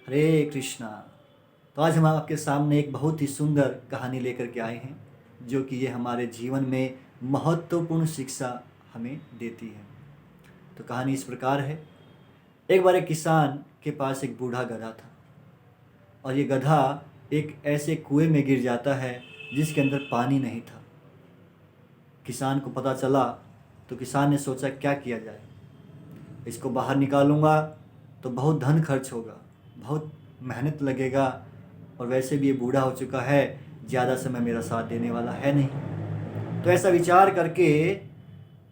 हरे कृष्णा। तो आज हम आपके सामने एक बहुत ही सुंदर कहानी लेकर के आए हैं, जो कि ये हमारे जीवन में महत्वपूर्ण शिक्षा हमें देती है। तो कहानी इस प्रकार है। एक बार एक किसान के पास एक बूढ़ा गधा था, और ये गधा एक ऐसे कुएं में गिर जाता है जिसके अंदर पानी नहीं था। किसान को पता चला तो किसान ने सोचा क्या किया जाए। इसको बाहर निकालूंगा तो बहुत धन खर्च होगा, बहुत मेहनत लगेगा, और वैसे भी ये बूढ़ा हो चुका है, ज़्यादा समय मेरा साथ देने वाला है नहीं। तो ऐसा विचार करके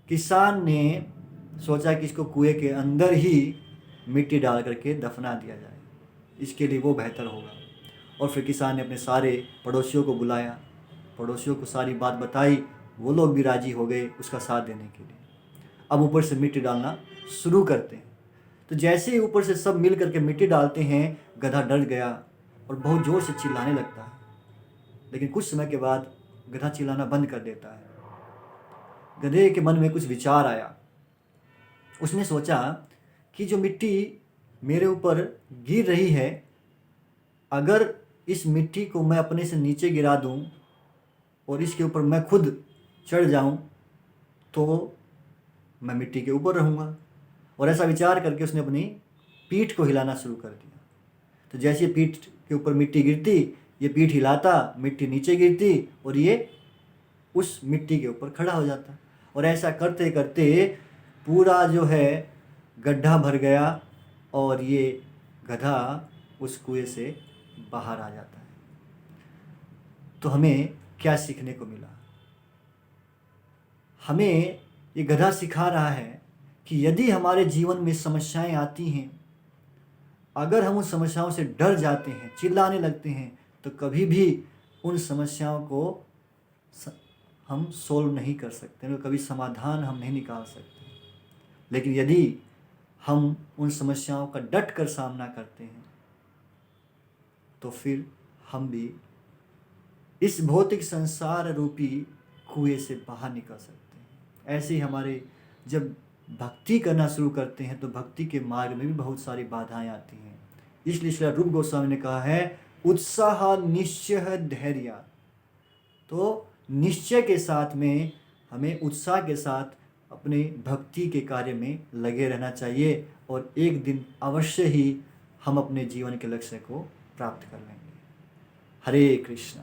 किसान ने सोचा कि इसको कुएं के अंदर ही मिट्टी डाल करके दफना दिया जाए, इसके लिए वो बेहतर होगा। और फिर किसान ने अपने सारे पड़ोसियों को बुलाया, पड़ोसियों को सारी बात बताई, वो लोग भी राज़ी हो गए उसका साथ देने के लिए। अब ऊपर से मिट्टी डालना शुरू करते हैं। तो जैसे ही ऊपर से सब मिल करके मिट्टी डालते हैं, गधा डर गया और बहुत ज़ोर से चिल्लाने लगता है। लेकिन कुछ समय के बाद गधा चिल्लाना बंद कर देता है। गधे के मन में कुछ विचार आया। उसने सोचा कि जो मिट्टी मेरे ऊपर गिर रही है, अगर इस मिट्टी को मैं अपने से नीचे गिरा दूं और इसके ऊपर मैं खुद चढ़ जाऊं तो मैं मिट्टी के ऊपर रहूँगा। और ऐसा विचार करके उसने अपनी पीठ को हिलाना शुरू कर दिया। तो जैसे पीठ के ऊपर मिट्टी गिरती, ये पीठ हिलाता, मिट्टी नीचे गिरती और ये उस मिट्टी के ऊपर खड़ा हो जाता। और ऐसा करते करते पूरा जो है गड्ढा भर गया और ये गधा उस कुएं से बाहर आ जाता है। तो हमें क्या सीखने को मिला? हमें ये गधा सिखा रहा है कि यदि हमारे जीवन में समस्याएं आती हैं, अगर हम उन समस्याओं से डर जाते हैं, चिल्लाने लगते हैं, तो कभी भी उन समस्याओं को हम सोल्व नहीं कर सकते, कभी समाधान हम नहीं निकाल सकते। लेकिन यदि हम उन समस्याओं का डट कर सामना करते हैं, तो फिर हम भी इस भौतिक संसार रूपी कुएं से बाहर निकल सकते हैं। ऐसे ही हमारे जब भक्ति करना शुरू करते हैं तो भक्ति के मार्ग में भी बहुत सारी बाधाएं आती हैं। इसलिए श्री रूप गोस्वामी ने कहा है, उत्साह निश्चय धैर्य। तो निश्चय के साथ में हमें उत्साह के साथ अपने भक्ति के कार्य में लगे रहना चाहिए, और एक दिन अवश्य ही हम अपने जीवन के लक्ष्य को प्राप्त कर लेंगे। हरे कृष्ण।